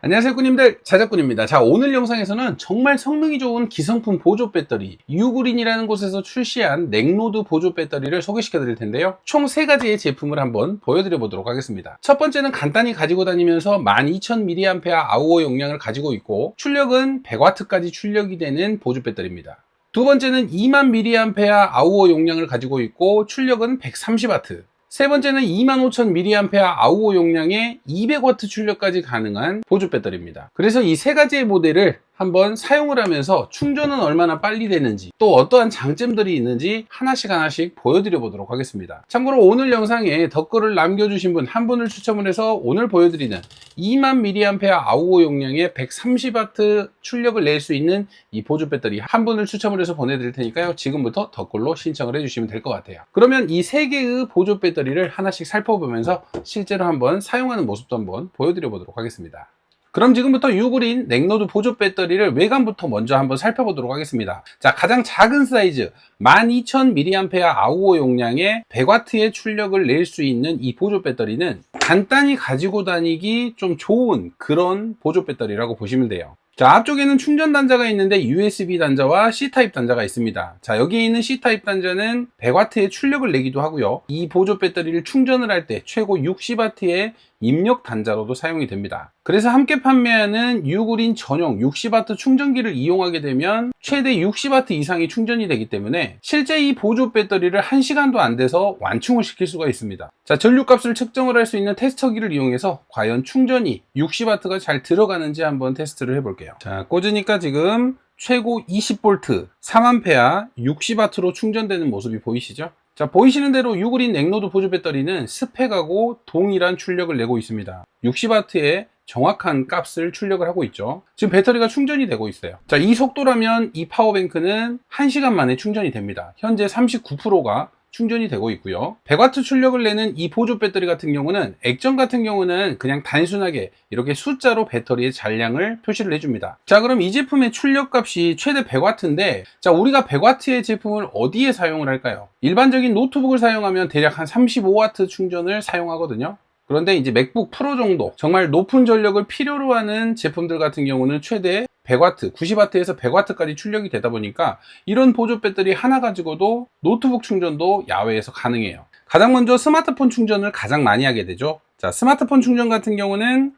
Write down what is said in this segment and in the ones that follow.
안녕하세요 꾸님들, 자작꾼입니다. 자, 오늘 영상에서는 정말 성능이 좋은 기성품 보조 배터리 유그린이라는 곳에서 출시한 넥노드 보조 배터리를 소개시켜 드릴 텐데요, 총 3가지의 제품을 한번 보여드려 보도록 하겠습니다. 첫 번째는 간단히 가지고 다니면서 12000mAh 아우어 용량을 가지고 있고 출력은 100W까지 출력이 되는 보조 배터리입니다. 두 번째는 20000mAh 아우어 용량을 가지고 있고 출력은 130W. 세 번째는 25000mAh 아우어 용량의 200W 출력까지 가능한 보조 배터리입니다. 그래서 이 3가지의 모델을 한번 사용을 하면서 충전은 얼마나 빨리 되는지, 또 어떠한 장점들이 있는지 하나씩 보여드려 보도록 하겠습니다. 참고로 오늘 영상에 댓글을 남겨주신 분 한 분을 추첨을 해서 오늘 보여드리는 20000mAh 아우어 용량의 130W 출력을 낼 수 있는 이 보조 배터리 한 분을 추첨을 해서 보내드릴 테니까요, 지금부터 댓글로 신청을 해주시면 될 것 같아요. 그러면 이 3개의 보조 배터리를 하나씩 살펴보면서 실제로 한번 사용하는 모습도 한번 보여드려 보도록 하겠습니다. 그럼 지금부터 유그린 넥노드 보조 배터리를 외관부터 먼저 한번 살펴보도록 하겠습니다. 자, 가장 작은 사이즈 12000mAh 아우어 용량의 100W의 출력을 낼 수 있는 이 보조 배터리는 간단히 가지고 다니기 좀 좋은 그런 보조 배터리라고 보시면 돼요. 자, 앞쪽에는 충전 단자가 있는데 USB 단자와 C타입 단자가 있습니다. 자, 여기에 있는 C타입 단자는 100W의 출력을 내기도 하고요, 이 보조 배터리를 충전을 할 때 최고 60W의 입력 단자로도 사용이 됩니다. 그래서 함께 판매하는 유그린 전용 60W 충전기를 이용하게 되면 최대 60W 이상이 충전이 되기 때문에 실제 이 보조 배터리를 1시간도 안 돼서 완충을 시킬 수가 있습니다. 자, 전류값을 측정을 할 수 있는 테스터기를 이용해서 과연 충전이 60W가 잘 들어가는지 한번 테스트를 해볼게요. 자, 꽂으니까 지금 최고 20V 3A 60W로 충전되는 모습이 보이시죠? 자, 보이시는 대로 유그린 넥노드 보조 배터리는 스펙하고 동일한 출력을 내고 있습니다. 60W의 정확한 값을 출력을 하고 있죠. 지금 배터리가 충전이 되고 있어요. 자, 이 속도라면 이 파워뱅크는 1시간 만에 충전이 됩니다. 현재 39%가 충전이 되고 있고요. 100W 출력을 내는 이 보조 배터리 같은 경우는 액정 같은 경우는 그냥 단순하게 이렇게 숫자로 배터리의 잔량을 표시를 해줍니다. 자, 그럼 이 제품의 출력 값이 최대 100W인데, 자, 우리가 100W의 제품을 어디에 사용을 할까요? 일반적인 노트북을 사용하면 대략 한 35W 충전을 사용하거든요. 그런데 이제 맥북 프로 정도 정말 높은 전력을 필요로 하는 제품들 같은 경우는 최대 100W, 90W에서 100W까지 출력이 되다 보니까 이런 보조 배터리 하나 가지고도 노트북 충전도 야외에서 가능해요. 가장 먼저 스마트폰 충전을 가장 많이 하게 되죠. 자, 스마트폰 충전 같은 경우는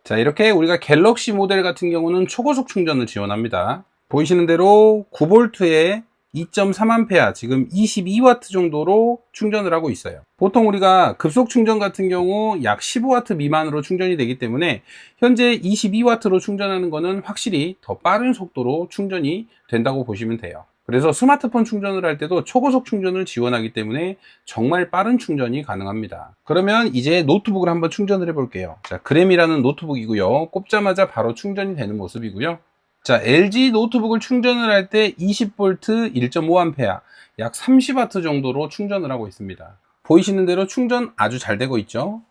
자, 이렇게 우리가 갤럭시 모델 같은 경우는 초고속 충전을 지원합니다. 보이시는 대로 9V에 2.3A, 지금 22W 정도로 충전을 하고 있어요. 보통 우리가 급속 충전 같은 경우 약 15W 미만으로 충전이 되기 때문에 현재 22W로 충전하는 거는 확실히 더 빠른 속도로 충전이 된다고 보시면 돼요. 그래서 스마트폰 충전을 할 때도 초고속 충전을 지원하기 때문에 정말 빠른 충전이 가능합니다. 그러면 이제 노트북을 한번 충전을 해 볼게요. 자, 그램이라는 노트북이고요, 꼽자마자 바로 충전이 되는 모습이고요. 자, LG 노트북을 충전을 할 때 20V 1.5A 약 30W 정도로 충전을 하고 있습니다. 보이시는 대로 충전 아주 잘 되고 있죠.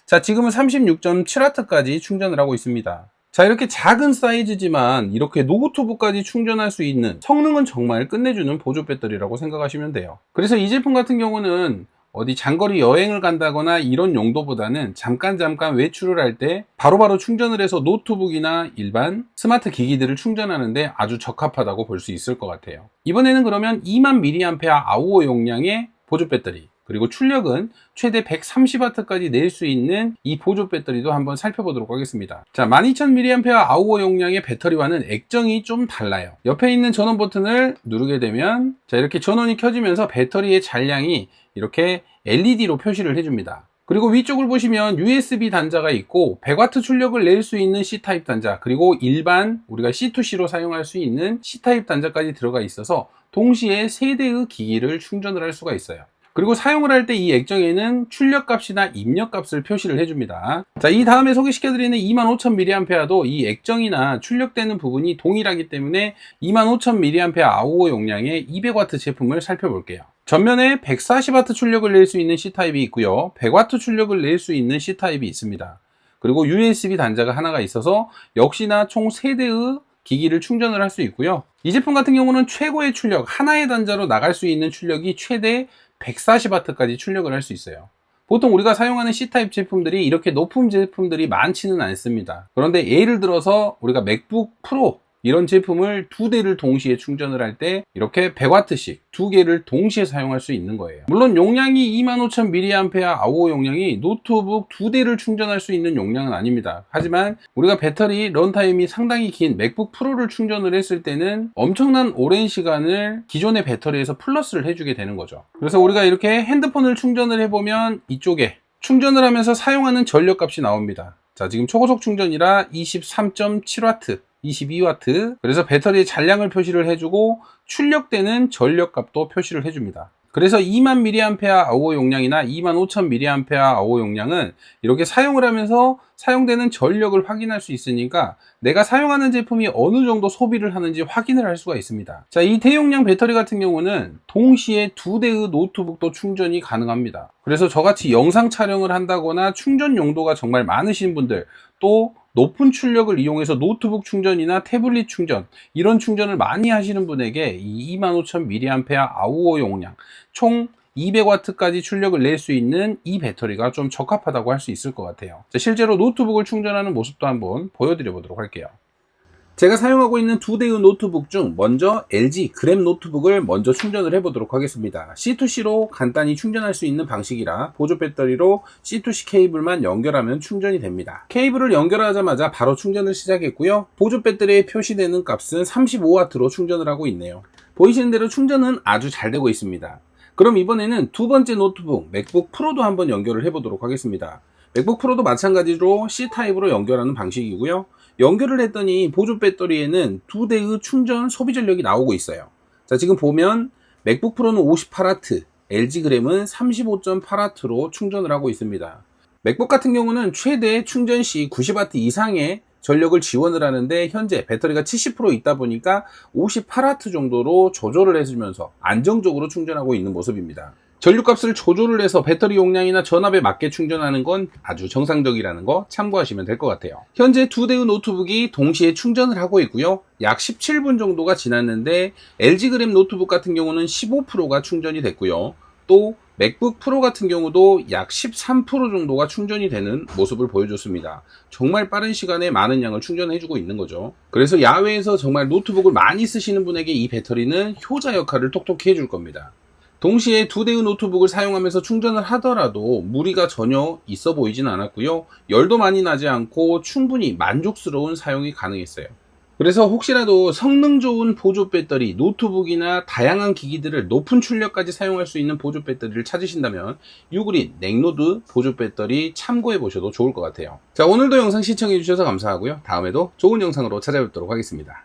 자, 지금은 36.7W까지 충전을 하고 있습니다. 자, 이렇게 작은 사이즈지만 이렇게 노트북까지 충전할 수 있는 성능은 정말 끝내주는 보조 배터리라고 생각하시면 돼요. 그래서 이 제품 같은 경우는 어디 장거리 여행을 간다거나 이런 용도보다는 잠깐 외출을 할 때 바로바로 충전을 해서 노트북이나 일반 스마트 기기들을 충전하는데 아주 적합하다고 볼 수 있을 것 같아요. 이번에는 그러면 20000mAh 아우어 용량의 보조 배터리, 그리고 출력은 최대 130W까지 낼 수 있는 이 보조 배터리도 한번 살펴보도록 하겠습니다. 자, 12000mAh 아우어 용량의 배터리와는 액정이 좀 달라요. 옆에 있는 전원 버튼을 누르게 되면 자, 이렇게 전원이 켜지면서 배터리의 잔량이 이렇게 LED로 표시를 해줍니다. 그리고 위쪽을 보시면 USB 단자가 있고 100W 출력을 낼 수 있는 C타입 단자, 그리고 일반 우리가 C2C로 사용할 수 있는 C타입 단자까지 들어가 있어서 동시에 3대의 기기를 충전을 할 수가 있어요. 그리고 사용을 할 때 이 액정에는 출력 값이나 입력 값을 표시를 해줍니다. 자, 이 다음에 소개시켜드리는 25000mAh도 이 액정이나 출력되는 부분이 동일하기 때문에 25000mAh 아우어 용량의 200W 제품을 살펴볼게요. 전면에 140W 출력을 낼 수 있는 C타입이 있고요, 100W 출력을 낼 수 있는 C타입이 있습니다. 그리고 USB 단자가 하나가 있어서 역시나 총 3대의 기기를 충전을 할 수 있고요. 이 제품 같은 경우는 최고의 출력, 하나의 단자로 나갈 수 있는 출력이 최대 140W까지 출력을 할 수 있어요. 보통 우리가 사용하는 C타입 제품들이 이렇게 높은 제품들이 많지는 않습니다. 그런데 예를 들어서 우리가 맥북 프로 이런 제품을 두 대를 동시에 충전을 할 때 이렇게 100W씩 두 개를 동시에 사용할 수 있는 거예요. 물론 용량이 25000mAh 아우어 용량이 노트북 두 대를 충전할 수 있는 용량은 아닙니다. 하지만 우리가 배터리 런타임이 상당히 긴 맥북 프로를 충전을 했을 때는 엄청난 오랜 시간을 기존의 배터리에서 플러스를 해주게 되는 거죠. 그래서 우리가 이렇게 핸드폰을 충전을 해보면 이쪽에 충전을 하면서 사용하는 전력값이 나옵니다. 자, 지금 초고속 충전이라 23.7W 22W. 그래서 배터리의 잔량을 표시를 해주고 출력되는 전력값도 표시를 해줍니다. 그래서 20,000mAh 아우어 용량이나 25,000mAh 아우어 용량은 이렇게 사용을 하면서 사용되는 전력을 확인할 수 있으니까 내가 사용하는 제품이 어느 정도 소비를 하는지 확인을 할 수가 있습니다. 자, 이 대용량 배터리 같은 경우는 동시에 두 대의 노트북도 충전이 가능합니다. 그래서 저같이 영상 촬영을 한다거나 충전 용도가 정말 많으신 분들, 또 높은 출력을 이용해서 노트북 충전이나 태블릿 충전 이런 충전을 많이 하시는 분에게 이 25,000mAh 아우어 용량 총 200W까지 출력을 낼 수 있는 이 배터리가 좀 적합하다고 할 수 있을 것 같아요. 자, 실제로 노트북을 충전하는 모습도 한번 보여드려 보도록 할게요. 제가 사용하고 있는 두 대의 노트북 중 먼저 LG 그램 노트북을 먼저 충전을 해보도록 하겠습니다. C2C로 간단히 충전할 수 있는 방식이라 보조 배터리로 C2C 케이블만 연결하면 충전이 됩니다. 케이블을 연결하자마자 바로 충전을 시작했고요. 보조 배터리에 표시되는 값은 35W로 충전을 하고 있네요. 보이시는 대로 충전은 아주 잘 되고 있습니다. 그럼 이번에는 두 번째 노트북 맥북 프로도 한번 연결을 해보도록 하겠습니다. 맥북 프로도 마찬가지로 C타입으로 연결하는 방식이고요. 연결을 했더니 보조 배터리에는 두 대의 충전 소비 전력이 나오고 있어요. 자, 지금 보면 맥북 프로는 58W, LG 그램은 35.8W로 충전을 하고 있습니다. 맥북 같은 경우는 최대 충전 시 90W 이상의 전력을 지원을 하는데 현재 배터리가 70% 있다 보니까 58W 정도로 조절을 해주면서 안정적으로 충전하고 있는 모습입니다. 전류값을 조절을 해서 배터리 용량이나 전압에 맞게 충전하는 건 아주 정상적이라는 거 참고하시면 될 것 같아요. 현재 두 대의 노트북이 동시에 충전을 하고 있고요. 약 17분 정도가 지났는데 LG 그램 노트북 같은 경우는 15%가 충전이 됐고요. 또 맥북 프로 같은 경우도 약 13% 정도가 충전이 되는 모습을 보여줬습니다. 정말 빠른 시간에 많은 양을 충전해주고 있는 거죠. 그래서 야외에서 정말 노트북을 많이 쓰시는 분에게 이 배터리는 효자 역할을 톡톡히 해줄 겁니다. 동시에 두 대의 노트북을 사용하면서 충전을 하더라도 무리가 전혀 있어 보이진 않았고요. 열도 많이 나지 않고 충분히 만족스러운 사용이 가능했어요. 그래서 혹시라도 성능 좋은 보조 배터리, 노트북이나 다양한 기기들을 높은 출력까지 사용할 수 있는 보조 배터리를 찾으신다면 유그린 넥노드 보조 배터리 참고해 보셔도 좋을 것 같아요. 자, 오늘도 영상 시청해 주셔서 감사하고요. 다음에도 좋은 영상으로 찾아뵙도록 하겠습니다.